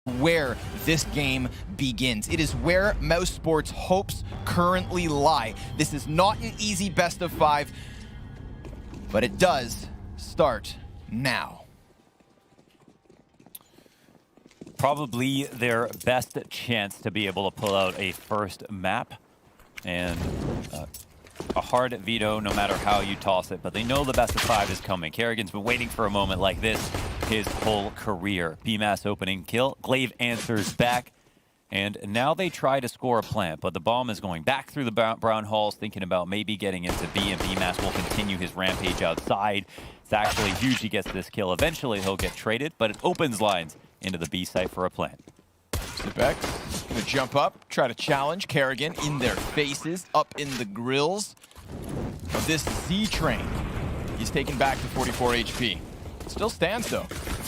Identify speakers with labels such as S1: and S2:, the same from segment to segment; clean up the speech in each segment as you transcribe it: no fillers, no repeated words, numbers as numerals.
S1: where this game begins. It is where Mousesports' hopes currently lie. This is not an easy best of 5, but it does start now.
S2: Probably their best chance to be able to pull out a first map, and a hard veto no matter how you toss it, but they know the best of 5 is coming. Kerrigan's been waiting for a moment like this his whole career. BMAS opening kill, Glaive answers back, and now they try to score a plant, but the bomb is going back through the brown halls, thinking about maybe getting into B, and BMAS will continue his rampage outside. It's actually huge he gets this kill. Eventually he'll get traded, but it opens lines into the B site for a plant.
S1: Stepek gonna jump up, try to challenge Kerrigan in their faces, up in the grills of this Z train. He's taken back to 44 HP. Still stands though.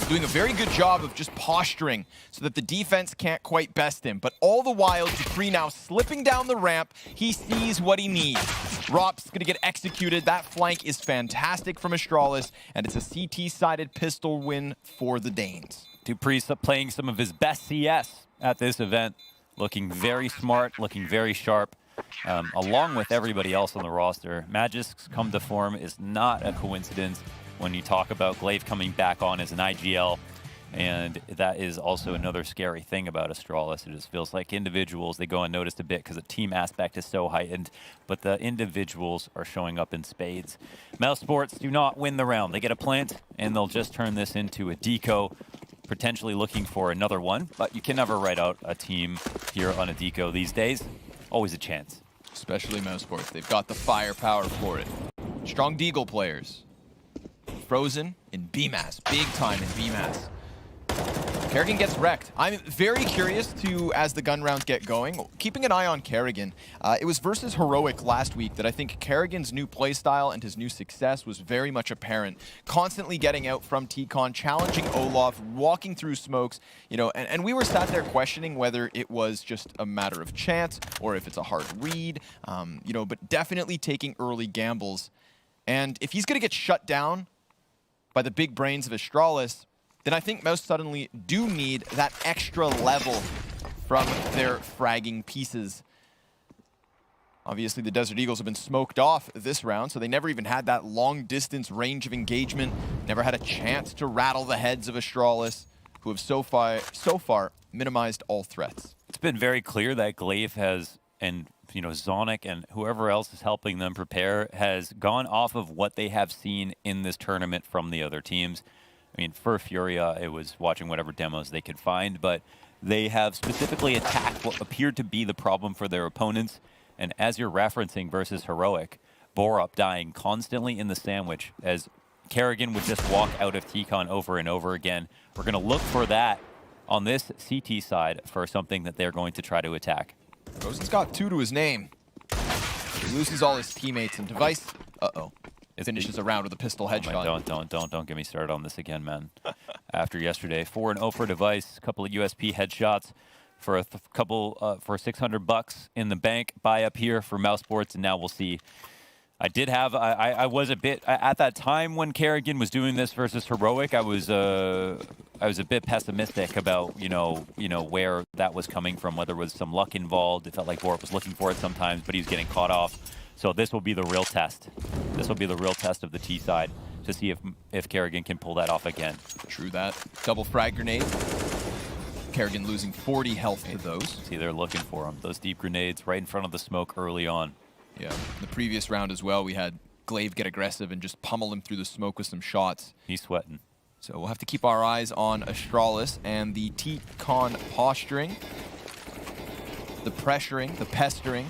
S1: Doing a very good job of just posturing so that the defense can't quite best him. But all the while, Dupree now slipping down the ramp. He sees what he needs. Rop's gonna get executed. That flank is fantastic from Astralis, and it's a CT-sided pistol win for the Danes.
S2: Dupree's playing some of his best CS at this event, looking very smart, looking very sharp, along with everybody else on the roster. Magic's come to form is not a coincidence when you talk about Glaive coming back on as an IGL, and that is also another scary thing about Astralis. It just feels like individuals, they go unnoticed a bit because the team aspect is so heightened, but the individuals are showing up in spades. Mousesports do not win the round. They get a plant, and they'll just turn this into a deco, potentially looking for another one, but you can never write out a team here on a deco these days. Always a chance.
S1: Especially Mousesports. They've got the firepower for it. Strong Deagle players. Frozen in BMAS. Big time in BMAS. Kerrigan gets wrecked. I'm very curious to, as the gun rounds get going, keeping an eye on Kerrigan. It was versus Heroic last week that I think Kerrigan's new playstyle and his new success was very much apparent. Constantly getting out from T-Con, challenging Olaf, walking through smokes, you know, and we were sat there questioning whether it was just a matter of chance or if it's a hard read, you know, but definitely taking early gambles. And if he's going to get shut down by the big brains of Astralis, then I think Mouse suddenly do need that extra level from their fragging pieces. Obviously, the Desert Eagles have been smoked off this round, so they never even had that long-distance range of engagement, never had a chance to rattle the heads of Astralis, who have so far minimized all threats.
S2: It's been very clear that Glaive has, and you know, Zonic and whoever else is helping them prepare, has gone off of what they have seen in this tournament from the other teams. I mean, for Furia, it was watching whatever demos they could find, but they have specifically attacked what appeared to be the problem for their opponents. And as you're referencing versus Heroic, Borup dying constantly in the sandwich as Kerrigan would just walk out of T-Con over and over again. We're going to look for that on this CT side for something that they're going to try to attack.
S1: Rosen's got 2 to his name. He loses all his teammates, and Device, finishes a round with a pistol headshot.
S2: Don't get me started on this again, man. After yesterday, 4-0 for Device, a couple of USP headshots for a couple for $600 in the bank. Buy up here for Mousesports, and now we'll see. I was a bit at that time when Kerrigan was doing this versus Heroic. I was a bit pessimistic about you know where that was coming from, whether it was some luck involved. It felt like Borup was looking for it sometimes, but he was getting caught off. So this will be the real test. This will be the real test of the T side to see if Kerrigan can pull that off again.
S1: True that. Double frag grenade. Kerrigan losing 40 health to those.
S2: See, they're looking for him. Those deep grenades right in front of the smoke early on.
S1: Yeah, the previous round as well, we had Glaive get aggressive and just pummel him through the smoke with some shots.
S2: He's sweating.
S1: So we'll have to keep our eyes on Astralis and the T-Con posturing, the pressuring, the pestering.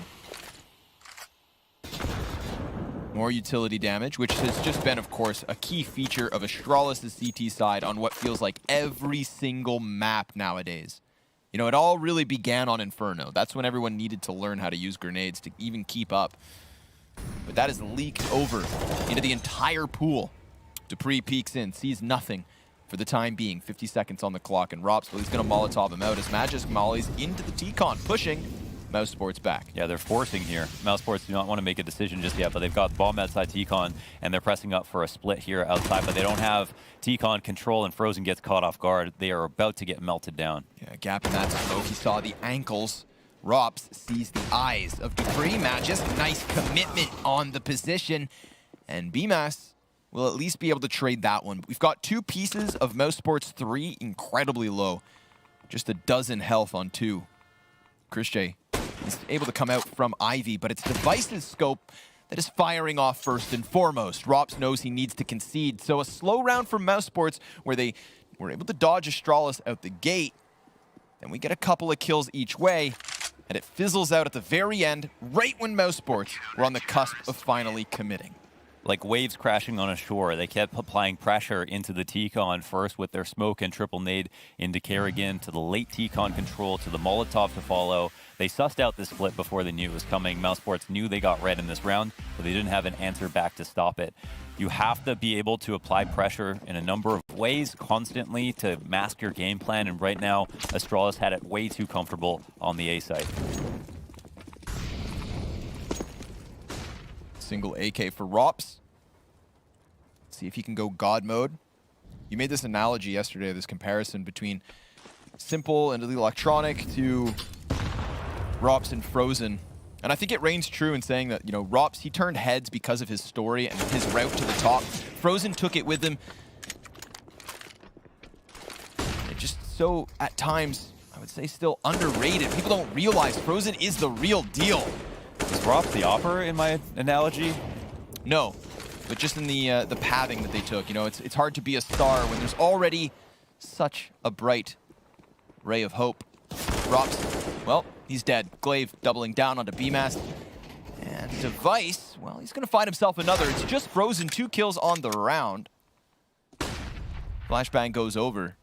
S1: More utility damage, which has just been, of course, a key feature of Astralis' CT side on what feels like every single map nowadays. You know, it all really began on Inferno. That's when everyone needed to learn how to use grenades to even keep up. But that is leaked over into the entire pool. Dupree peeks in, sees nothing for the time being. 50 seconds on the clock, and Rops, well, he's going to Molotov him out as Magic mollies into the T-Con, pushing. Mousesports back.
S2: Yeah, they're forcing here. Mousesports do not want to make a decision just yet, but they've got bomb outside T-Con, and they're pressing up for a split here outside, but they don't have T-Con control, and Frozen gets caught off guard. They are about to get melted down.
S1: Yeah, gap in that smoke. He saw the ankles. Rops sees the eyes of Dupree. Just nice commitment on the position. And BMAS will at least be able to trade that one. We've got 2 pieces of Mousesports 3 incredibly low. Just a dozen health on 2. Chris J is able to come out from Ivy, but it's Device's scope that is firing off first and foremost. Rops knows he needs to concede, so a slow round from Mousesports where they were able to dodge Astralis out the gate. Then we get a couple of kills each way, and it fizzles out at the very end, right when Mousesports were on the cusp of finally committing.
S2: Like waves crashing on a shore, they kept applying pressure into the T-Con first with their smoke and triple nade into Kerrigan, to the late T-Con control, to the Molotov to follow. They sussed out this split before they knew it was coming. Mousesports knew they got red in this round, but they didn't have an answer back to stop it. You have to be able to apply pressure in a number of ways constantly to mask your game plan, and right now, Astralis had it way too comfortable on the A site.
S1: Single AK for Rops. See if he can go God mode. You made this analogy yesterday, this comparison between Simple and the Electronic to Rops and Frozen. And I think it reigns true in saying that, you know, Rops, he turned heads because of his story and his route to the top. Frozen took it with him. It just so, at times, I would say still underrated. People don't realize Frozen is the real deal.
S2: Is Rops the opera in my analogy?
S1: No, but just in the pathing that they took. You know, it's hard to be a star when there's already such a bright ray of hope. Rops, well, he's dead. Glaive doubling down onto BMAS. And Device, well, he's going to find himself another. It's just Frozen, 2 kills on the round. Flashbang goes over.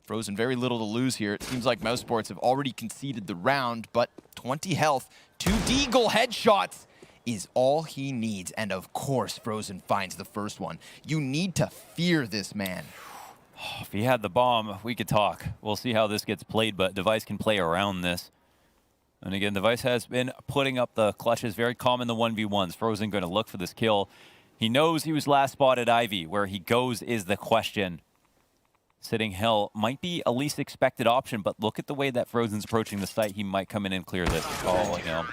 S1: Frozen, very little to lose here. It seems like Mousesports have already conceded the round, but 20 health, 2 Deagle headshots is all he needs. And of course, Frozen finds the first one. You need to fear this man.
S2: If he had the bomb, we could talk. We'll see how this gets played, but Device can play around this. And again, Device has been putting up the clutches, very calm in the 1v1s. Frozen going to look for this kill. He knows he was last spotted Ivy. Where he goes is the question. Sitting Hell might be a least expected option, but look at the way that Frozen's approaching the site. He might come in and clear this. Oh, you know,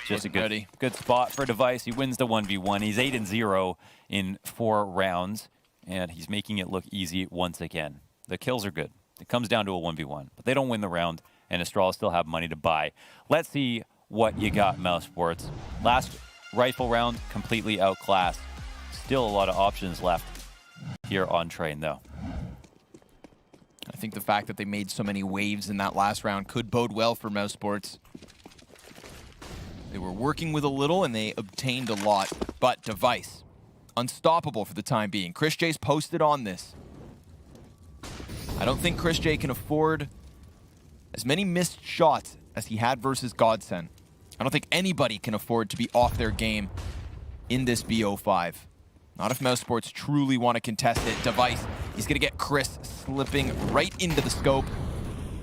S2: just a good spot for Device. He wins the 1v1. He's 8-0 in 4 rounds, and he's making it look easy once again. The kills are good. It comes down to a 1v1, but they don't win the round, and Astralis still have money to buy. Let's see what you got, Mousesports. Last rifle round, completely outclassed. Still a lot of options left here on Train, though.
S1: I think the fact that they made so many waves in that last round could bode well for Mousesports. They were working with a little and they obtained a lot, but Device, unstoppable for the time being. Chris J's posted on this. I don't think Chris J can afford as many missed shots as he had versus Godsend. I don't think anybody can afford to be off their game in this BO5. Not if Mousesports truly want to contest it. Device, he's going to get Chris slipping right into the scope.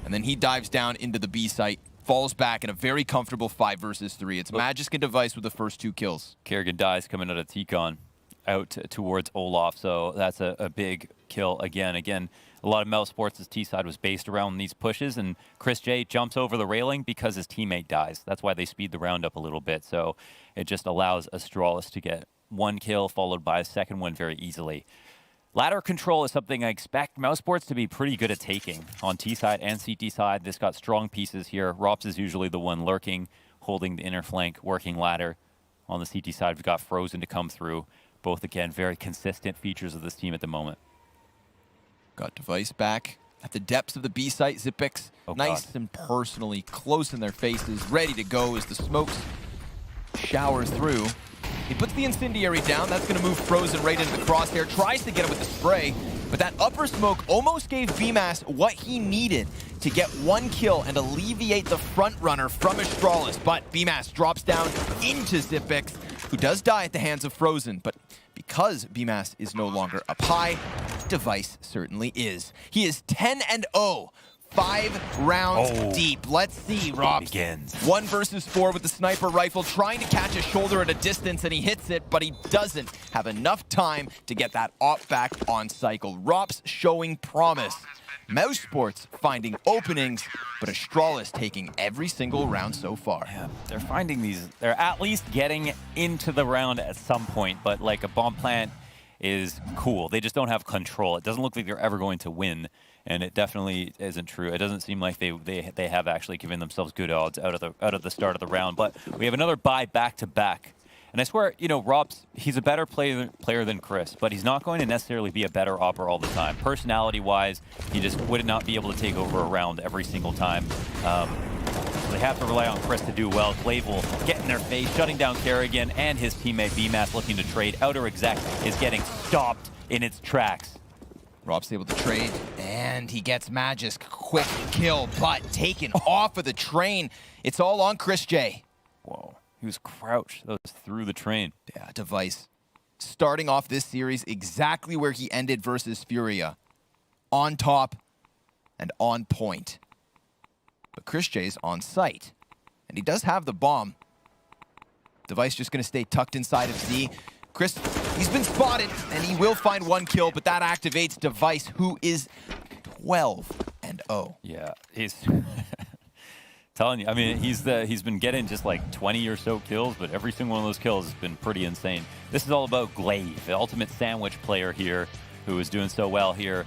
S1: And then he dives down into the B site, falls back in a very comfortable 5 versus 3. It's Magisk and Device with the first 2 kills.
S2: Kerrigan dies coming out of T-Con out towards Olaf, so that's a big kill again. Again, a lot of Mousesports' T-side was based around these pushes, and Chris J jumps over the railing because his teammate dies. That's why they speed the round up a little bit, so it just allows Astralis to get 1 kill followed by a second one very easily. Ladder control is something I expect Mousesports to be pretty good at taking. On T-side and CT side, this got strong pieces here. Rops is usually the one lurking, holding the inner flank, working ladder. On the CT side, we've got Frozen to come through. Both, again, very consistent features of this team at the moment.
S1: Got Device back at the depths of the B site. Zipix, nice and personally close in their faces, ready to go as the smokes shower through. He puts the incendiary down. That's going to move Frozen right into the crosshair. Tries to get it with the spray, but that upper smoke almost gave BMAS what he needed to get 1 kill and alleviate the front runner from Astralis. But BMAS drops down into Zipix, who does die at the hands of Frozen. But because BMAS is no longer up high, Device certainly is. He is 10-0, 5 rounds deep. Let's see, Rob.
S2: Begins.
S1: 1 versus 4 with the sniper rifle, trying to catch a shoulder at a distance, and he hits it, but he doesn't have enough time to get that op back on cycle. Rop's showing promise. Mousesports finding openings, but Astralis taking every single round so far.
S2: Yeah, they're finding these. They're at least getting into the round at some point, but like a bomb plant is cool. They just don't have control. It doesn't look like they're ever going to win, and it definitely isn't true. It doesn't seem like they have actually given themselves good odds out of the start of the round. But we have another bye back-to-back. And I swear, you know, he's a better player than Chris, but he's not going to necessarily be a better opper all the time. Personality-wise, he just would not be able to take over a round every single time. So they have to rely on Chris to do well. Glaive will get in their face, shutting down Kerrigan and his teammate BMAS looking to trade. Outer Exec is getting stopped in its tracks.
S1: Rob's able to trade, and he gets Magisk. Quick kill, but taken off of the train. It's all on Chris J.
S2: Whoa. He was crouched. That was through the train.
S1: Yeah, Device starting off this series exactly where he ended versus Furia. On top and on point. But Chris J's on site, and he does have the bomb. Device just going to stay tucked inside of Z. Chris, he's been spotted, and he will find 1 kill, but that activates Device, who is 12-0.
S2: Yeah, he's... telling you, I mean, he's been getting just like 20 or so kills, but every single one of those kills has been pretty insane. This is all about Glaive, the ultimate sandwich player here, who is doing so well here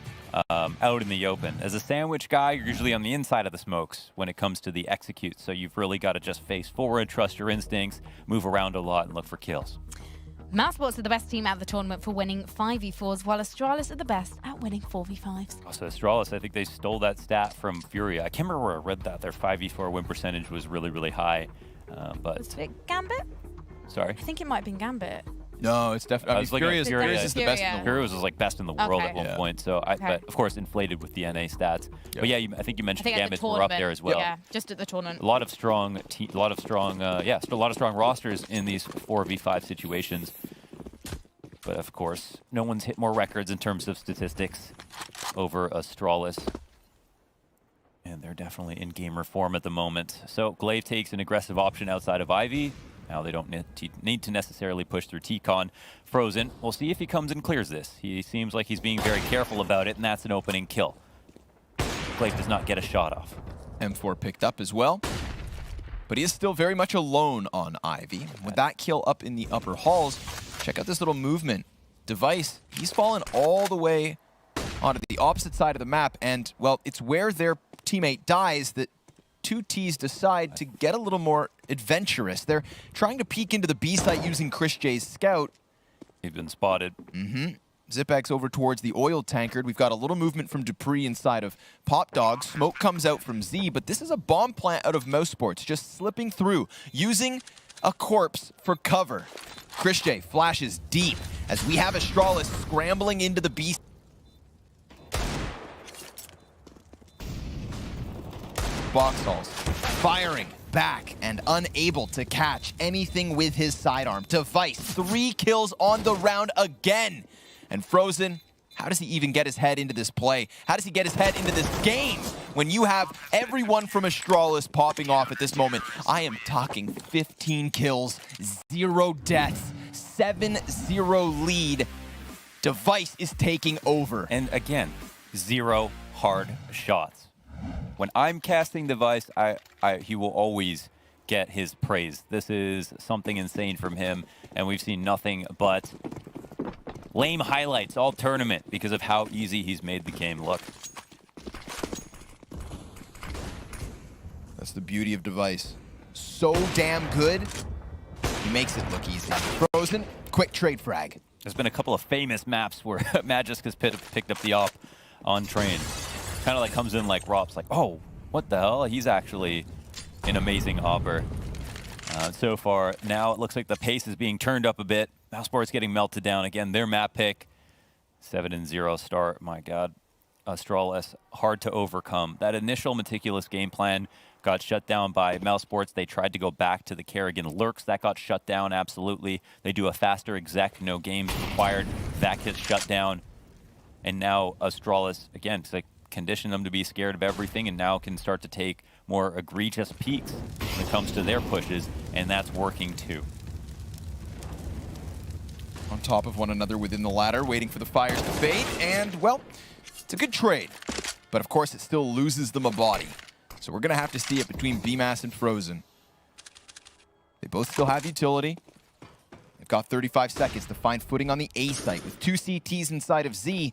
S2: out in the open. As a sandwich guy, you're usually on the inside of the smokes when it comes to the execute, so you've really got to just face forward, trust your instincts, move around a lot, and look for kills.
S3: Mousesports are the best team at the tournament for winning 5v4s, while Astralis are the best at winning 4v5s.
S2: Also, Astralis, I think they stole that stat from Furia. I can't remember where I read that. Their 5v4 win percentage was really, really high. But
S3: Was it Gambit?
S2: Sorry?
S3: I think it might have been Gambit.
S1: No, it's definitely. I mean, Furia's is the best in the world.
S2: Furia was like best in the world
S3: Okay.
S2: at one point. So, but of course, inflated with the NA stats.
S1: Yeah.
S2: But yeah, I think you mentioned Gambit were up there as well.
S3: Yeah, just at the tournament.
S2: A lot of strong rosters in these 4v5 situations. But of course, no one's hit more records in terms of statistics over Astralis. And they're definitely in gamer form at the moment. So Glaive takes an aggressive option outside of Ivy. Now they don't need to necessarily push through T-Con. Frozen, we'll see if he comes and clears this. He seems like he's being very careful about it, and that's an opening kill. Glaive does not get a shot off.
S1: M4 picked up as well. But he is still very much alone on Ivy. With that kill up in the upper halls, check out this little movement. Device, he's fallen all the way onto the opposite side of the map, and, well, it's where their teammate dies that 2Ts decide to get a little more adventurous. They're trying to peek into the B site using Chris J's scout.
S2: He's been spotted.
S1: Zipax over towards the oil tankard. We've got a little movement from Dupree inside of Pop Dog. Smoke comes out from Z, but this is a bomb plant out of Mousesports, just slipping through, using a corpse for cover. Chris J flashes deep as we have Astralis scrambling into the B. Boxhalls firing back and unable to catch anything with his sidearm. Device, 3 kills on the round again. And Frozen, how does he even get his head into this play? How does he get his head into this game when you have everyone from Astralis popping off at this moment? I am talking 15 kills, 0 deaths, 7-0 lead. Device is taking over.
S2: And again, 0 hard shots. When I'm casting Device, he will always get his praise. This is something insane from him, and we've seen nothing but lame highlights all tournament because of how easy he's made the game look.
S1: That's the beauty of Device. So damn good, he makes it look easy. Frozen, quick trade frag.
S2: There's been a couple of famous maps where Magisk has picked up the op on train. Kind of like comes in like Rop's like, oh, what the hell? He's actually an amazing opper. So far, now it looks like the pace is being turned up a bit. Mousesports getting melted down again. Their map pick, 7-0 start. My God, Astralis hard to overcome. That initial meticulous game plan got shut down by Mousesports. They tried to go back to the Kerrigan lurks. That got shut down, absolutely. They do a faster exec, no games required. That gets shut down. And now Astralis, again, it's like conditioned them to be scared of everything, and now can start to take more egregious peaks when it comes to their pushes, and that's working too.
S1: On top of one another within the ladder, waiting for the fires to fade, and, well, it's a good trade. But of course, it still loses them a body. So we're going to have to see it between BMAS and Frozen. They both still have utility. They've got 35 seconds to find footing on the A site. With 2 CTs inside of Z,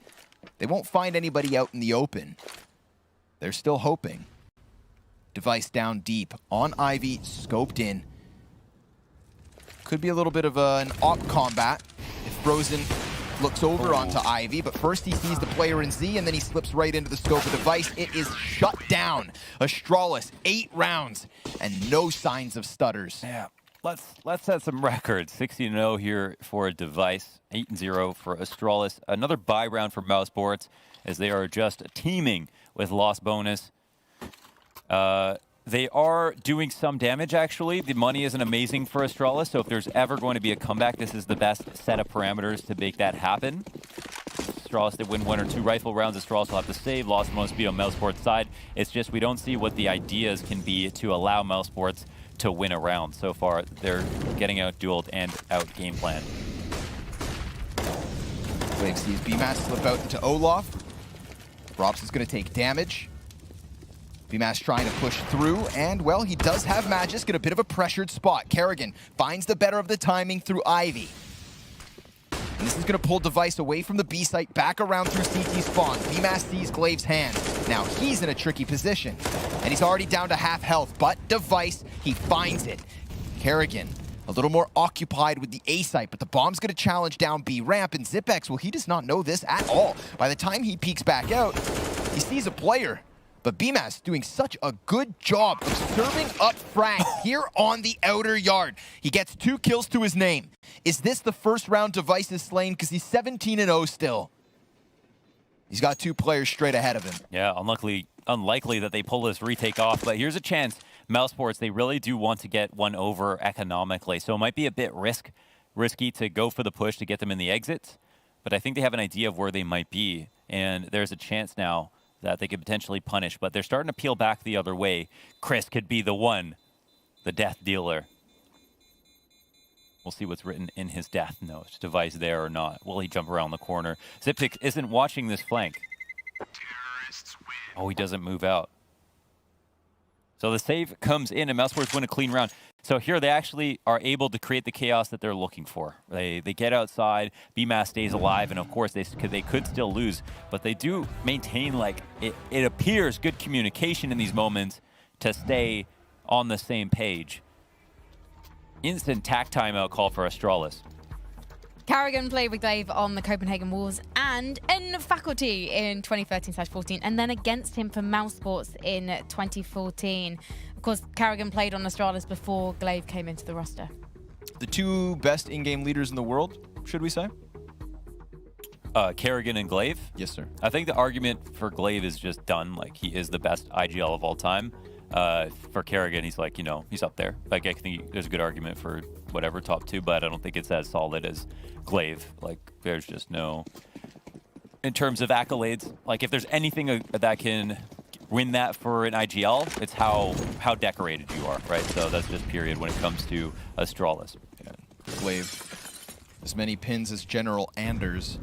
S1: they won't find anybody out in the open. They're still hoping. Device down deep on Ivy, scoped in. Could be a little bit of an op combat if Frozen looks over onto Ivy, but first he sees the player in Z, and then he slips right into the scope of Device. It is shut down. Astralis, 8 rounds, and no signs of stutters.
S2: Yeah, let's set some records. 16-0 here for Device, 8-0 for Astralis. Another bye round for Mousesports, as they are just teaming with loss bonus. They are doing some damage, actually. The money isn't amazing for Astralis, so if there's ever going to be a comeback, this is the best set of parameters to make that happen. Astralis, they win 1 or 2 rifle rounds. Astralis will have to save. Lost most speed on Mousesports' side. It's just we don't see what the ideas can be to allow Mousesports to win a round. So far, they're getting out-dueled and out-game plan.
S1: Glaive sees BMAS slip out into Olaf. Rops is going to take damage. BMAS trying to push through, and, well, he does have Magisk in a bit of a pressured spot. Kerrigan finds the better of the timing through Ivy. And this is going to pull Device away from the B site, back around through CT spawn. BMAS sees Glaive's hand. Now he's in a tricky position, and he's already down to half health, but Device, he finds it. Kerrigan, a little more occupied with the A site, but the bomb's going to challenge down B ramp, and Zipex, well, he does not know this at all. By the time he peeks back out, he sees a player. But BMAS doing such a good job of serving up Frank here on the outer yard. He gets 2 kills to his name. Is this the first round Device is slain? Because he's 17-0 still. He's got 2 players straight ahead of him.
S2: Yeah, unlikely that they pull this retake off, but here's a chance. Mousesports, they really do want to get one over economically, so it might be a bit risky to go for the push to get them in the exits, but I think they have an idea of where they might be, and there's a chance now that they could potentially punish, but they're starting to peel back the other way. Chris could be the one, the death dealer. We'll see what's written in his death note. Device there or not. Will he jump around the corner? Zipix isn't watching this flank. Oh, he doesn't move out. So the save comes in, and Mousesports win a clean round. So here they actually are able to create the chaos that they're looking for. They get outside, BMAS stays alive, and of course they could still lose, but they do maintain, like, it appears good communication in these moments to stay on the same page. Instant tack timeout call for Astralis.
S3: Kerrigan played with Glaive on the Copenhagen Wolves and in Faculty in 2013/14, and then against him for Mousesports in 2014. Of course, Kerrigan played on Astralis before Glaive came into the roster.
S1: The 2 best in-game leaders in the world, should we say?
S2: Kerrigan and Glaive?
S1: Yes, sir.
S2: I think the argument for Glaive is just done. Like, he is the best IGL of all time. For Kerrigan, he's like, you know, he's up there. Like, I think there's a good argument for whatever top 2, but I don't think it's as solid as Glaive. Like, there's just no... In terms of accolades, like, if there's anything that can win that for an IGL, it's how decorated you are, right? So that's just period when it comes to Astralis.
S1: Yeah. Glaive, as many pins as General Anders.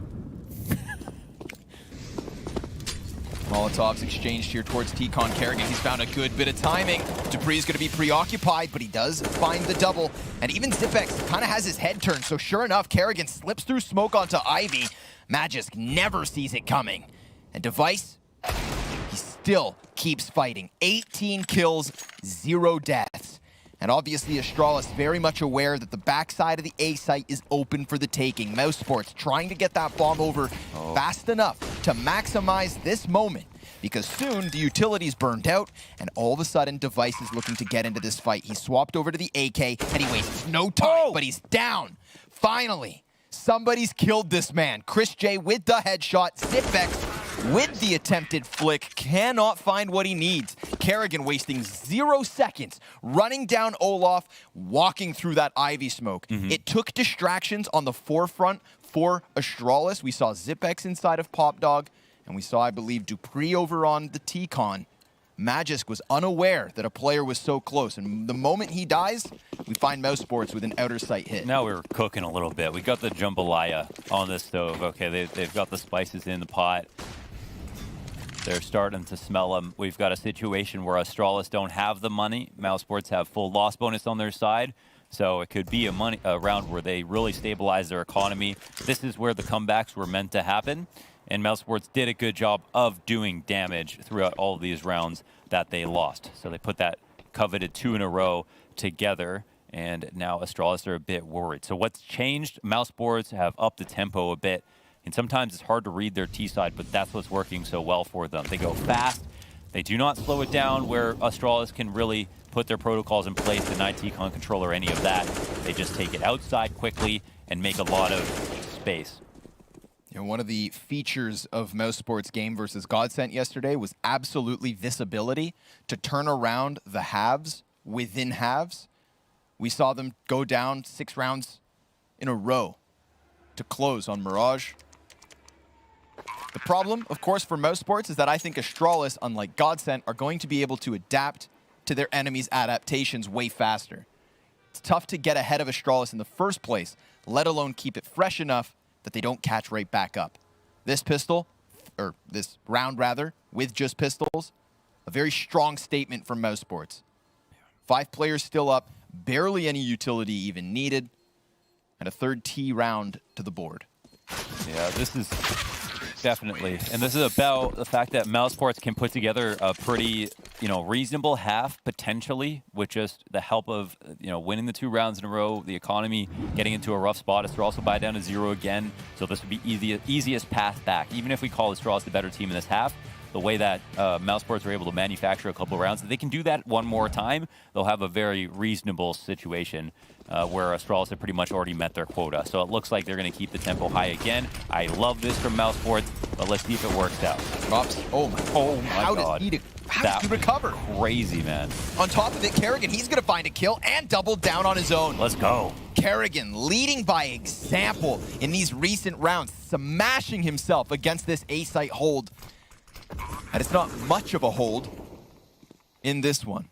S1: Molotovs exchanged here towards T-Con. Kerrigan, he's found a good bit of timing. Dupree's going to be preoccupied, but he does find the double. And even Zipex kind of has his head turned, so sure enough, Kerrigan slips through smoke onto Ivy. Magisk never sees it coming. And Device, he still keeps fighting. 18 kills, 0 deaths. And obviously Astralis very much aware that the backside of the A site is open for the taking. Mousesports trying to get that bomb over fast enough to maximize this moment, because soon the utility's burned out, and all of a sudden Device is looking to get into this fight. He swapped over to the AK, and he wastes no time, but he's down. Finally, somebody's killed this man. Chris J with the headshot. Zipex with the attempted flick, cannot find what he needs. Kerrigan wasting 0 seconds, running down Olaf, walking through that Ivy smoke. It took distractions on the forefront for Astralis. We saw Zipex inside of Pop Dog, And we saw, I believe, Dupree over on the T-Con. Magisk was unaware that a player was so close. And the moment he dies, we find Mousesports with an outer sight hit.
S2: Now we're cooking a little bit. We got the jambalaya on the stove. Okay, they've got the spices in the pot. They're starting to smell them. We've got a situation where Astralis don't have the money. Mousesports have full loss bonus on their side. So it could be a round where they really stabilize their economy. This is where the comebacks were meant to happen. And Mousesports did a good job of doing damage throughout all of these rounds that they lost. So they put that coveted 2 in a row together. And now Astralis are a bit worried. So what's changed? Mousesports have upped the tempo a bit. And sometimes it's hard to read their T side, but that's what's working so well for them. They go fast. They do not slow it down where Astralis can really put their protocols in place, deny T-Con control or any of that. They just take it outside quickly and make a lot of space.
S1: You know, one of the features of Mousesports' game versus Godsent yesterday was absolutely this ability to turn around the halves within halves. We saw them go down 6 rounds in a row to close on Mirage. The problem, of course, for Mousesports is that I think Astralis, unlike Godsent, are going to be able to adapt to their enemies' adaptations way faster. It's tough to get ahead of Astralis in the first place, let alone keep it fresh enough that they don't catch right back up. This pistol, or this round rather, with just pistols, a very strong statement from Mousesports. 5 players still up, barely any utility even needed, and a 3rd T round to the board.
S2: Yeah, this is definitely, and this is about the fact that Mousesports can put together a pretty, reasonable half potentially with just the help of, winning the 2 rounds in a row, the economy getting into a rough spot. Astralis buy down to 0 again, so this would be easiest path back. Even if we call Astralis the better team in this half, the way that Mousesports are able to manufacture a couple of rounds, if they can do that one more time, they'll have a very reasonable situation where Astralis have pretty much already met their quota. So it looks like they're going to keep the tempo high again. I love this from Mousesports, but let's see if it works out.
S1: Drops. Oh my God. How does he recover?
S2: Crazy, man.
S1: On top of it, Kerrigan, he's going to find a kill and double down on his own.
S2: Let's go.
S1: Kerrigan leading by example in these recent rounds, smashing himself against this A-site hold. And it's not much of a hold in this one.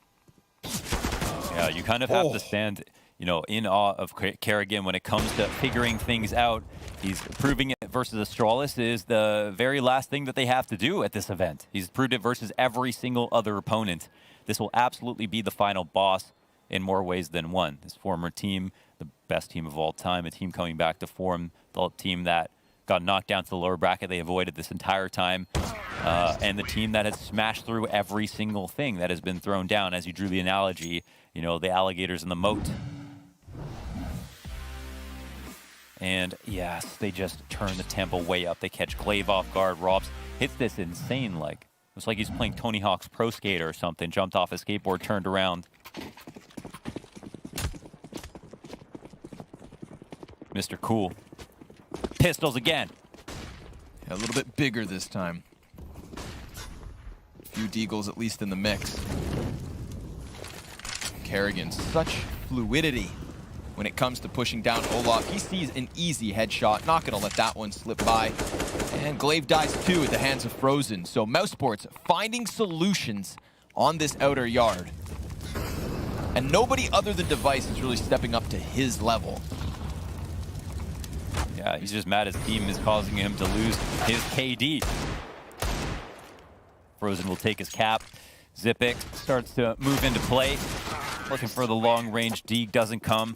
S2: Yeah, you kind of have to stand, in awe of Kerrigan when it comes to figuring things out. He's proving it versus Astralis is the very last thing that they have to do at this event. He's proved it versus every single other opponent. This will absolutely be the final boss in more ways than one. This former team, the best team of all time, a team coming back to form, the team that got knocked down to the lower bracket they avoided this entire time. And the team that has smashed through every single thing that has been thrown down, as you drew the analogy, the alligators in the moat. And yes, they just turn the tempo way up. They catch Glaive off guard. Robs hits this insane, like, it's like he's playing Tony Hawk's Pro Skater or something. Jumped off a skateboard, turned around. Mr. Cool. Pistols again.
S1: Yeah, a little bit bigger this time. A few deagles at least in the mix. Kerrigan, such fluidity when it comes to pushing down Olaf. He sees an easy headshot, not gonna let that one slip by. And Glaive dies too at the hands of Frozen. So Mousesports finding solutions on this outer yard. And nobody other than Device is really stepping up to his level.
S2: Yeah, he's just mad his team is causing him to lose his KD. Frozen will take his cap. Zipic starts to move into play. Looking for the long-range Deeg, doesn't come.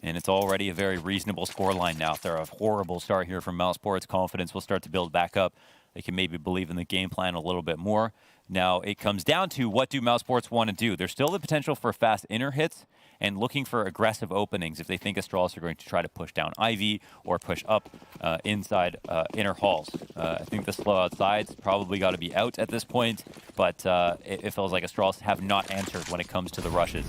S2: And it's already a very reasonable scoreline now. After a horrible start here from Mousesports, confidence will start to build back up. They can maybe believe in the game plan a little bit more. Now, it comes down to what do Mousesports want to do? There's still the potential for fast inner hits and looking for aggressive openings if they think Astralis are going to try to push down Ivy or push up inside inner halls. I think the slow outside's probably got to be out at this point, but it feels like Astralis have not answered when it comes to the rushes.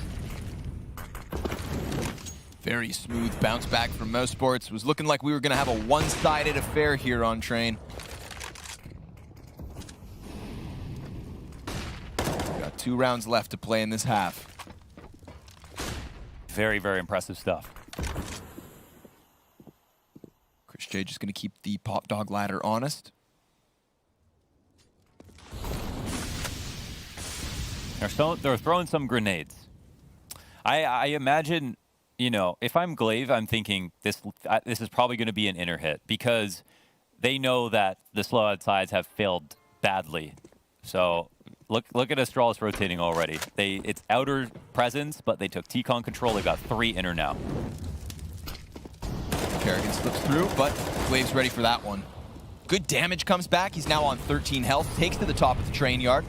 S1: Very smooth bounce back from Mousesports. Was looking like we were going to have a one-sided affair here on Train. Got 2 rounds left to play in this half.
S2: Very, very impressive stuff.
S1: Chris J just going to keep the pop dog ladder honest.
S2: They're throwing some grenades. I imagine, you know, if I'm Glaive, I'm thinking this is probably going to be an inner hit because they know that the slow outsides have failed badly. So look at Astralis rotating already. It's outer presence, but they took T-Con control. They got 3 inner now.
S1: Kerrigan slips through, but Glaive's ready for that one. Good damage comes back. He's now on 13 health. Takes to the top of the train yard.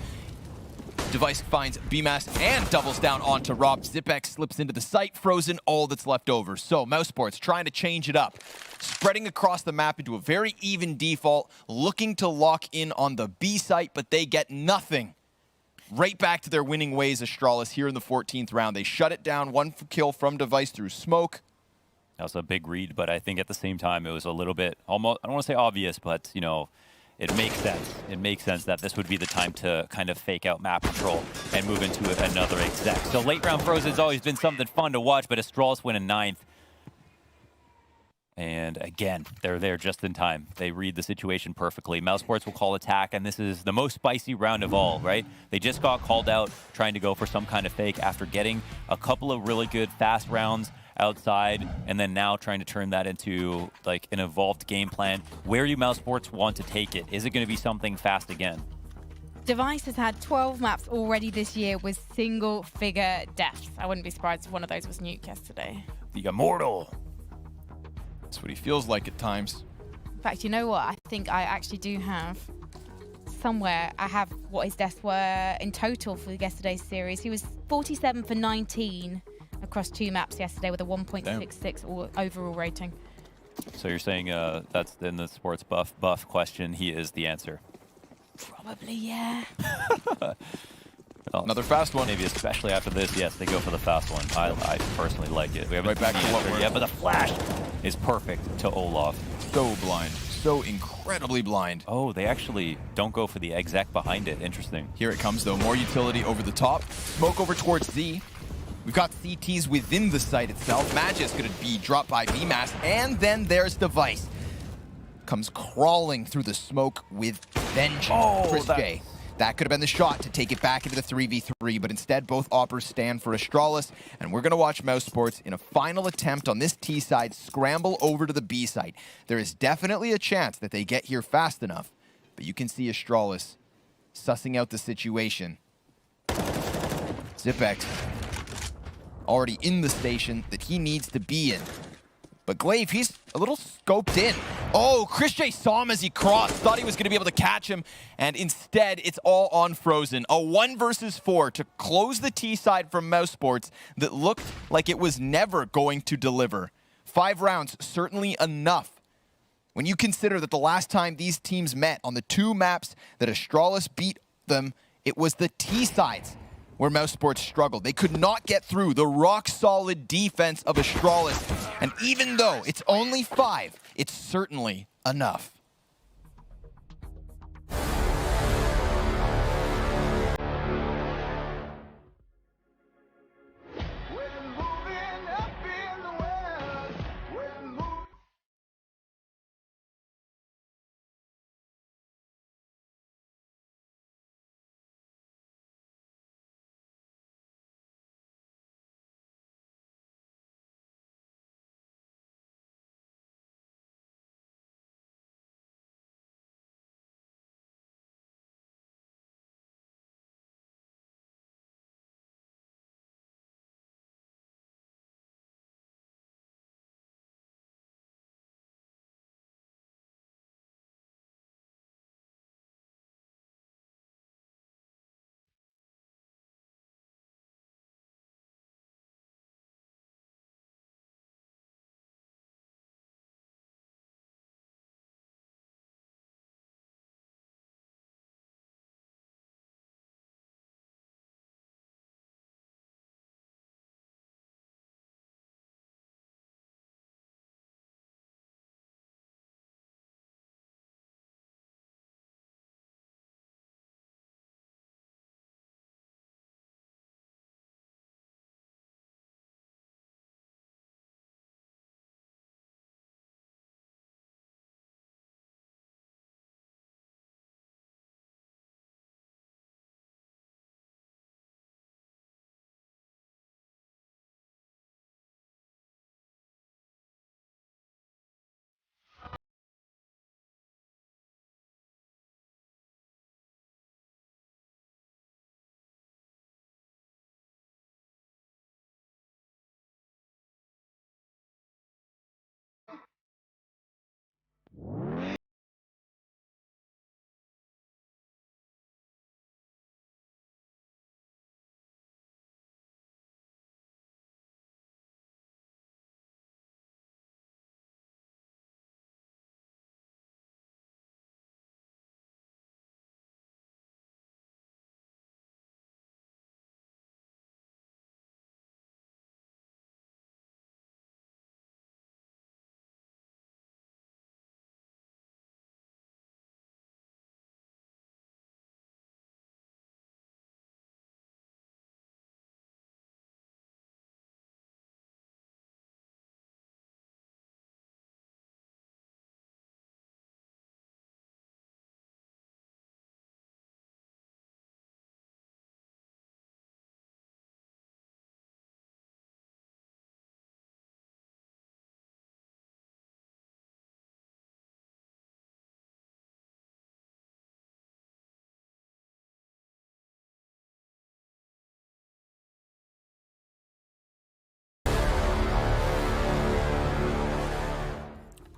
S1: Device finds BMAS and doubles down onto Rob. Zipex slips into the site. Frozen, all that's left over. So Mousesports trying to change it up. Spreading across the map into a very even default. Looking to lock in on the B site, but they get nothing. Right back to their winning ways, Astralis, here in the 14th round. They shut it down. 1 kill from Device through smoke.
S2: That was a big read, but I think at the same time it was a little bit almost, I don't want to say obvious, but you know, it makes sense. It makes sense that this would be the time to kind of fake out map control and move into another exec. So late round Frozen's always been something fun to watch, but Astralis win in 9th. And again, they're there just in time. They read the situation perfectly. Mousesports will call attack, and this is the most spicy round of all, right? They just got called out trying to go for some kind of fake after getting a couple of really good fast rounds outside, and then now trying to turn that into like an evolved game plan. Where do Mousesports want to take it? Is it going to be something fast again?
S3: Device has had 12 maps already this year with single-figure deaths. I wouldn't be surprised if one of those was Nuke yesterday.
S2: The Immortal.
S1: That's what he feels like at times.
S3: In fact, you know what? I think I actually do have somewhere. I have what his deaths were in total for yesterday's series. He was 47 for 19 across 2 maps yesterday with a 1.66 overall rating.
S2: So you're saying that's in the sports buff question, he is the answer?
S3: Probably, yeah.
S2: Well,
S1: another fast one.
S2: Maybe especially after this, yes, they go for the fast one. I personally like it. We haven't
S1: right back to what we're...
S2: Yeah, but the flash is perfect to Olaf.
S1: So blind. So incredibly blind.
S2: Oh, they actually don't go for the exec behind it. Interesting.
S1: Here it comes, though. More utility over the top. Smoke over towards Z. We've got CTs within the site itself. Magic's going to be dropped by BMAS. And then there's Device. Comes crawling through the smoke with vengeance.
S2: Oh,
S1: Chris J. That could have been the shot to take it back into the 3v3, but instead both oppers stand for Astralis, and we're going to watch Mousesports in a final attempt on this T side scramble over to the B side. There is definitely a chance that they get here fast enough, but you can see Astralis sussing out the situation. Zipex already in the station that he needs to be in. But Glaive, he's a little scoped in. Oh, Chris J saw him as he crossed, thought he was going to be able to catch him, and instead, it's all on Frozen. A 1 versus 4 to close the T side from Mousesports that looked like it was never going to deliver. 5 rounds, certainly enough. When you consider that the last time these teams met on the 2 maps that Astralis beat them, it was the T sides where Mousesports struggled. They could not get through the rock-solid defense of Astralis. And even though it's only 5, it's certainly enough.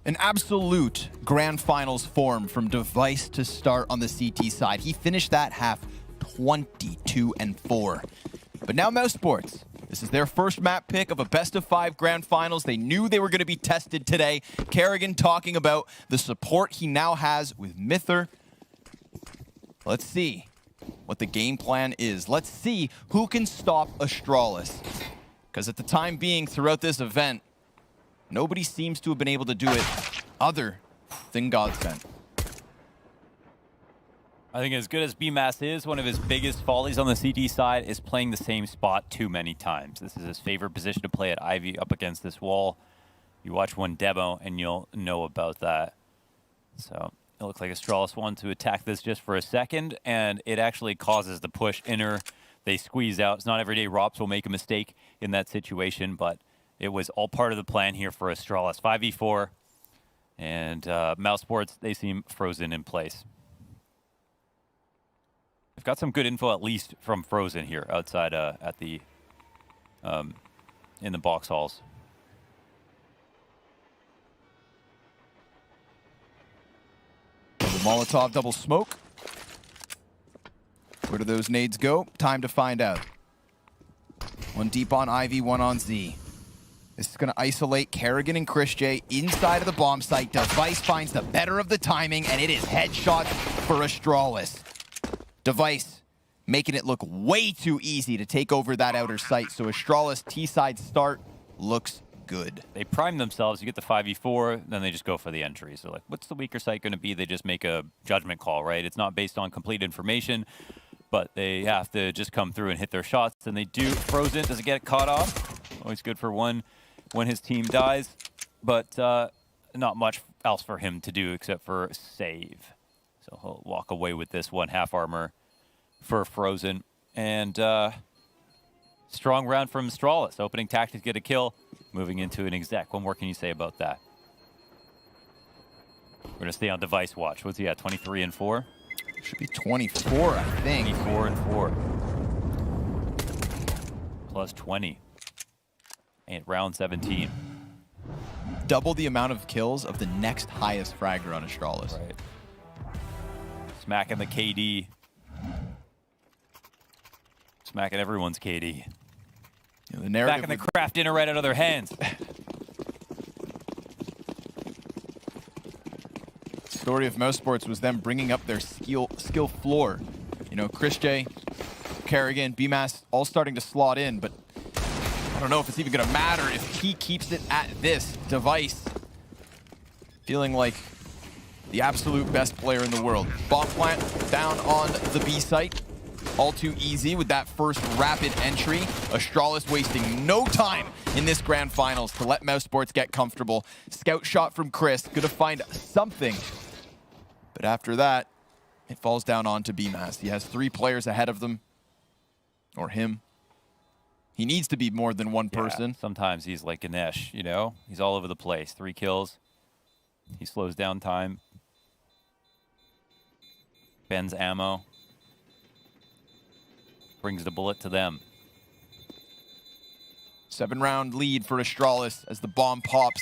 S1: An absolute grand finals form from Device to start on the CT side. He finished that half 22-4. But now Mousesports. This is their first map pick of a best-of-5 grand finals. They knew they were going to be tested today. Kerrigan talking about the support he now has with Myther. Let's see what the game plan is. Let's see who can stop Astralis. Because at the time being, throughout this event, nobody seems to have been able to do it other than Godsent.
S2: I think as good as BMAS is, one of his biggest follies on the CT side is playing the same spot too many times. This is his favorite position to play at Ivy up against this wall. You watch one demo and you'll know about that. So it looks like Astralis wanted to attack this just for a second, and it actually causes the push inner. They squeeze out. It's not every day Rops will make a mistake in that situation, but it was all part of the plan here for Astralis. 5v4, and Mousesports, they seem frozen in place. I've got some good info, at least from Frozen here outside at the in the box halls.
S1: Double Molotov, double smoke. Where do those nades go? Time to find out. One deep on Ivy, one on Z. This is going to isolate Kerrigan and Chris J inside of the bomb site. Device finds the better of the timing, and it is headshots for Astralis. Device making it look way too easy to take over that outer site. So Astralis T-side start looks good.
S2: They prime themselves. You get the 5v4, then they just go for the entries. They're like, what's the weaker site going to be? They just make a judgment call, right? It's not based on complete information, but they have to just come through and hit their shots, and they do. Frozen doesn't get caught off. Always good for one when his team dies, but not much else for him to do except for save. So he'll walk away with this one half armor for Frozen. And strong round from Astralis. Opening tactics, get a kill. Moving into an exec. What more can you say about that? We're going to stay on Device watch. What's he at, 23-4?
S1: Should be 24, I think.
S2: 24-4. Plus 20. And round 17.
S1: Double the amount of kills of the next highest fragger on Astralis.
S2: Right. Smacking the KD. Smacking everyone's KD.
S1: You know, the narrative
S2: Back in the craft dinner right out of their hands.
S1: Story of Mousesports was them bringing up their skill floor. You know, Chris J, Kerrigan, BMAS all starting to slot in, but I don't know if it's even going to matter if he keeps it at this. Device feeling like the absolute best player in the world. Bomb plant down on the B site. All too easy with that first rapid entry. Astralis wasting no time in this grand finals to let Mousesports get comfortable. Scout shot from Chris, gonna find something. But after that, it falls down onto BMAS. He has 3 players ahead of them, or him. He needs to be more than one person.
S2: Sometimes he's like Ganesh, you know? He's all over the place. 3 kills. He slows down time. Bends ammo. Brings the bullet to them.
S1: 7-round lead for Astralis as the bomb pops.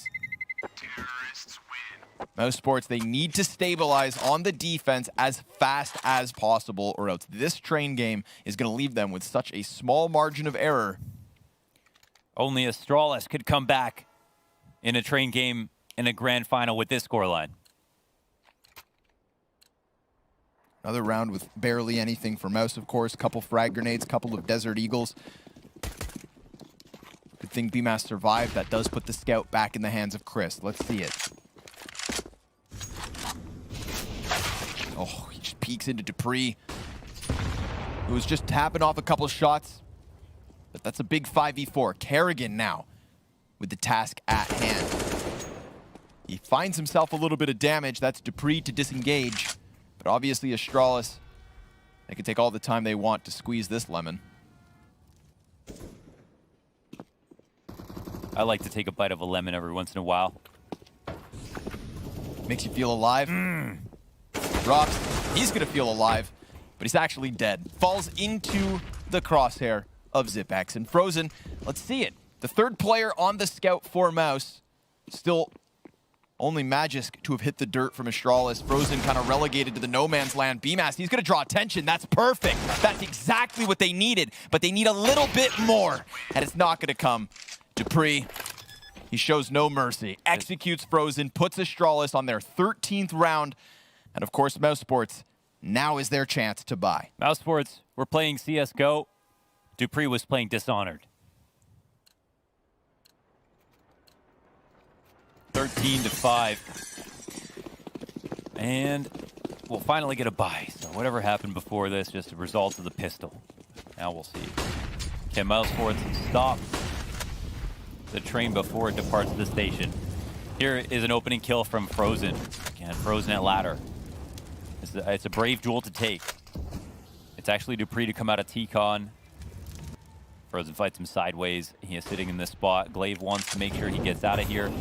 S1: Mousesports, they need to stabilize on the defense as fast as possible, or else this train game is going to leave them with such a small margin of error.
S2: Only Astralis could come back in a train game in a grand final with this scoreline.
S1: Another round with barely anything for Mouse, of course. Couple frag grenades, couple of Desert Eagles. Good thing BMAS survived. That does put the scout back in the hands of Chris. Let's see it. Oh, he just peeks into Dupree, who was just tapping off a couple shots. But that's a big 5v4. Kerrigan now with the task at hand. He finds himself a little bit of damage. That's Dupree to disengage. But obviously Astralis, they can take all the time they want to squeeze this lemon.
S2: I like to take a bite of a lemon every once in a while.
S1: Makes you feel alive. Drops. He's going to feel alive, but he's actually dead. Falls into the crosshair of Zipex. And Frozen, let's see it. The third player on the scout for Mouse, still Only Magisk to have hit the dirt from Astralis. Frozen kind of relegated to the no man's land. BMAS, he's going to draw attention. That's perfect. That's exactly what they needed. But they need a little bit more. And it's not going to come. Dupree, he shows no mercy. Executes Frozen, puts Astralis on their 13th round. And of course, Mousesports, now is their chance to buy.
S2: Mousesports, we're playing CSGO. Dupree was playing Dishonored. 13-5. And we'll finally get a buy. So whatever happened before this, just a result of the pistol. Now we'll see. Can Mousesports stop the train before it departs the station? Here is an opening kill from Frozen. Again, Frozen at ladder. It's a brave duel to take. It's actually Dupree to come out of T-Con. Frozen fights him sideways. He is sitting in this spot. Glaive wants to make sure he gets out of here.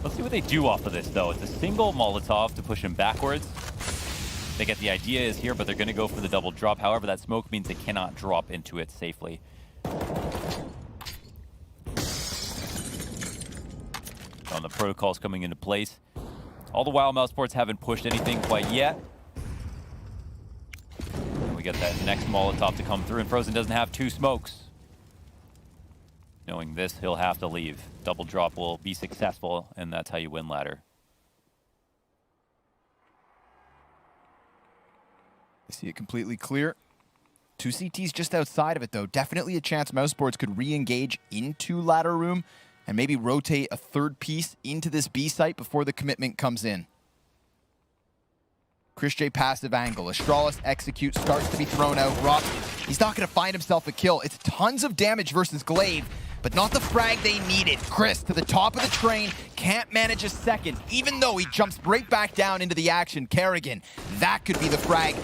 S2: Let's see what they do off of this, though. It's a single Molotov to push him backwards. They get the idea is here, but they're going to go for the double drop. However, that smoke means they cannot drop into it safely. The protocols coming into place. All the while, Mousesports haven't pushed anything quite yet. And we get that next Molotov to come through, and Frozen doesn't have two smokes. Knowing this, he'll have to leave. Double drop will be successful, and that's how you win ladder.
S1: I see it completely clear. Two CTs just outside of it, though. Definitely a chance Mousesports could re-engage into ladder room and maybe rotate a third piece into this B site before the commitment comes in. Chris J passive angle. Astralis execute, starts to be thrown out. Rock, he's not going to find himself a kill. It's tons of damage versus Glaive, but not the frag they needed. Chris to the top of the train, can't manage a second, even though he jumps right back down into the action. Kerrigan, that could be the frag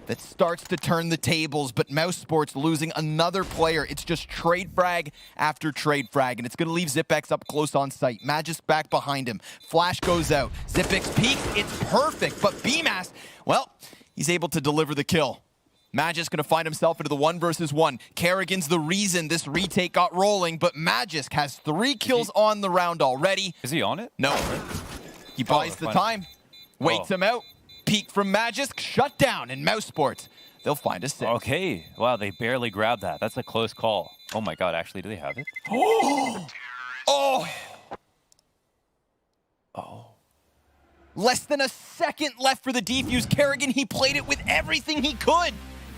S1: that starts to turn the tables, but Mousesports losing another player. It's just trade frag after trade frag, and it's going to leave Zipex up close on sight. Magisk back behind him. Flash goes out. Zipex peek. It's perfect, but BMAS, well, he's able to deliver the kill. Magisk going to find himself into the 1 versus 1. Kerrigan's the reason this retake got rolling, but Magisk has 3 kills on the round already.
S2: Is he on it?
S1: No. He buys the time, waits him out. Peek from Magisk, shut down, and Mousesports, they'll find a 6.
S2: Okay. Wow, they barely grabbed that. That's a close call. Oh my god, actually, do they have it?
S1: Oh! Less than a second left for the defuse. Kerrigan, he played it with everything he could.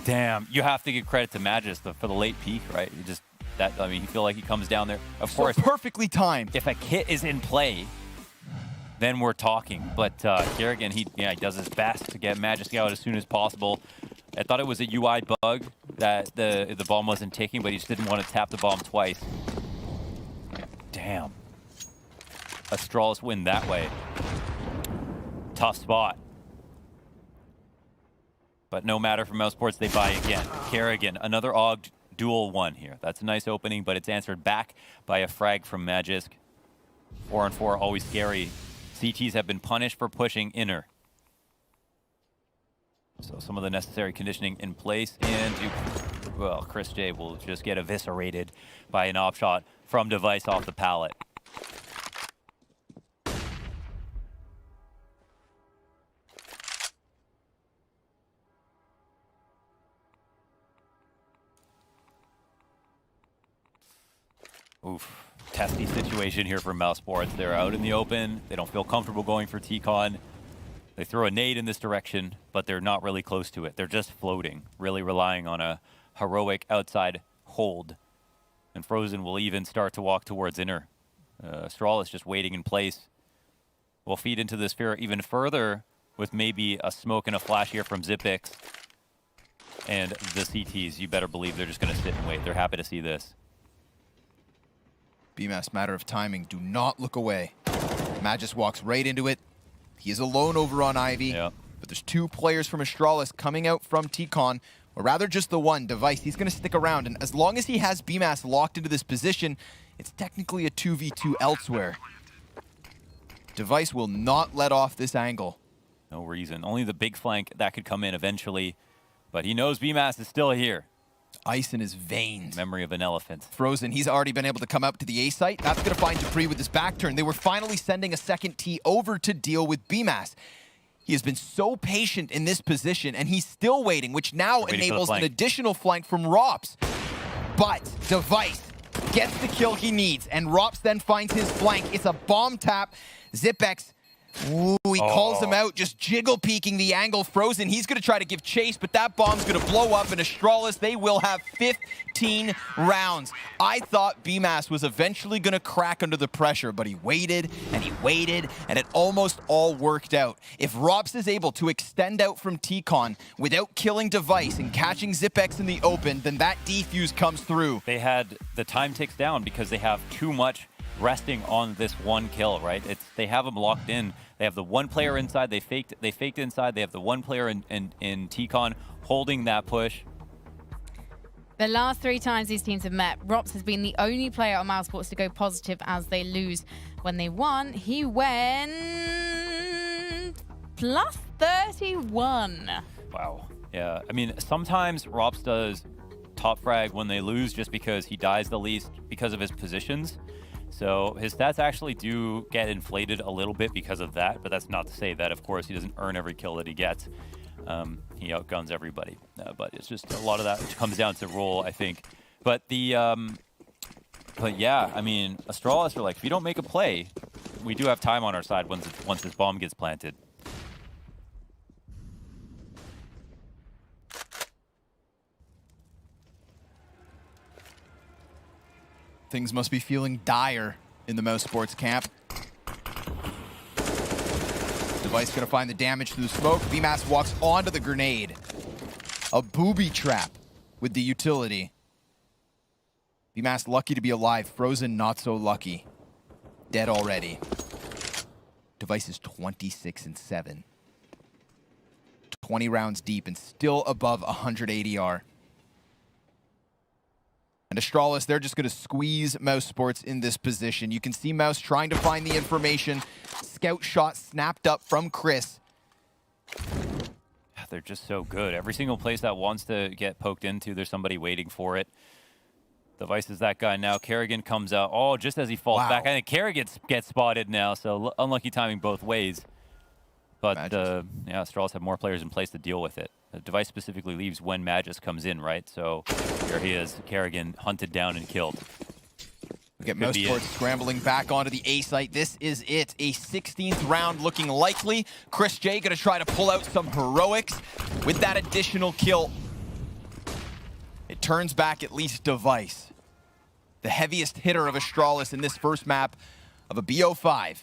S2: Damn, you have to give credit to Magisk for the late peek, right? You just, I mean, you feel like he comes down there. Of course,
S1: perfectly timed.
S2: If a kit is in play, then we're talking. But Kerrigan, he does his best to get Magisk out as soon as possible. I thought it was a UI bug that the bomb wasn't ticking, but he just didn't want to tap the bomb twice. Damn. Astralis win that way. Tough spot. But no matter for Mousesports, they buy again. Kerrigan, another AUG duel 1 here. That's a nice opening, but it's answered back by a frag from Magisk. 4-on-4, always scary. CTs have been punished for pushing inner. So some of the necessary conditioning in place, and well, Chris J will just get eviscerated by an op shot from Device off the pallet. Oof. Testy situation here for Mousesports. They're out in the open. They don't feel comfortable going for T-Con. They throw a nade in this direction, but they're not really close to it. They're just floating, really relying on a heroic outside hold. And Frozen will even start to walk towards inner. Astralis just waiting in place. Will feed into this fear even further with maybe a smoke and a flash here from Zipex. And the CTs, you better believe they're just going to sit and wait. They're happy to see this.
S1: BMAS, matter of timing. Do not look away. Magisk walks right into it. He is alone over on Ivy.
S2: Yep.
S1: But there's 2 players from Astralis coming out from T-Con, or rather just the one. Device, he's going to stick around. And as long as he has BMAS locked into this position, it's technically a 2v2 elsewhere. Device will not let off this angle.
S2: No reason. Only the big flank that could come in eventually. But he knows BMAS is still here.
S1: Ice in his veins.
S2: Memory of an elephant.
S1: Frozen, he's already been able to come up to the A site. That's going to find Dupree with his back turn. They were finally sending a second T over to deal with BMAS. He has been so patient in this position, and he's still waiting, which now enables an additional flank from Rops. But Device gets the kill he needs, and Rops then finds his flank. It's a bomb tap. Zipex, ooh, he calls him out, just jiggle peeking the angle. Frozen, he's going to try to give chase, but that bomb's going to blow up, and Astralis, they will have 15 rounds. I thought BMAS was eventually going to crack under the pressure, but he waited, and it almost all worked out. If Rops is able to extend out from T-Con without killing Device and catching Zipex in the open, then that defuse comes through.
S2: They had the time ticks down because they have too much resting on this one kill, right? They have them locked in. They have the one player inside. They faked inside. They have the one player in T-Con holding that push.
S3: The last 3 times these teams have met, Rops has been the only player on Mousesports to go positive as they lose. When they won, he went plus 31.
S2: Wow. Yeah. I mean, sometimes Rops does top frag when they lose just because he dies the least because of his positions. So his stats actually do get inflated a little bit because of that, but that's not to say that, of course, he doesn't earn every kill that he gets. He outguns everybody, but it's just a lot of that comes down to role, I think. But yeah, I mean, Astralis are like, if you don't make a play, we do have time on our side once this bomb gets planted.
S1: Things must be feeling dire in the Mousesports camp. Device gonna find the damage through the smoke. BMAS walks onto the grenade. A booby trap with the utility. BMAS lucky to be alive. Frozen not so lucky. Dead already. Device is 26-7. 20 rounds deep and still above 100 ADR. And Astralis, they're just going to squeeze Mousesports in this position. You can see Mouse trying to find the information. Scout shot snapped up from Chris.
S2: They're just so good. Every single place that wants to get poked into, there's somebody waiting for it. Device is that guy now. Kerrigan comes out. Oh, just as he falls back. I think Kerrigan gets spotted now, so unlucky timing both ways. But yeah, Astralis have more players in place to deal with it. The Device specifically leaves when Magus comes in, right? So here he is, Kerrigan hunted down and killed.
S1: We get Mousesports scrambling back onto the A site. This is it, a 16th round looking likely. Chris J gonna try to pull out some heroics with that additional kill. It turns back at least Device, the heaviest hitter of Astralis in this first map of a BO5.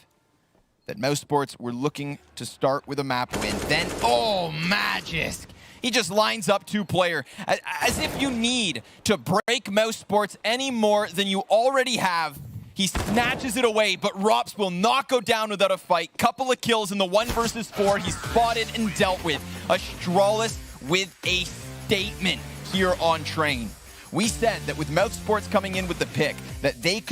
S1: That Mousesports were looking to start with a map win. Then, oh, Magisk! He just lines up 2-player, as if you need to break Mousesports any more than you already have. He snatches it away, but Rops will not go down without a fight. Couple of kills in the 1 versus 4. He's spotted and dealt with. Astralis with a statement here on Train. We said that with Mousesports coming in with the pick, that they could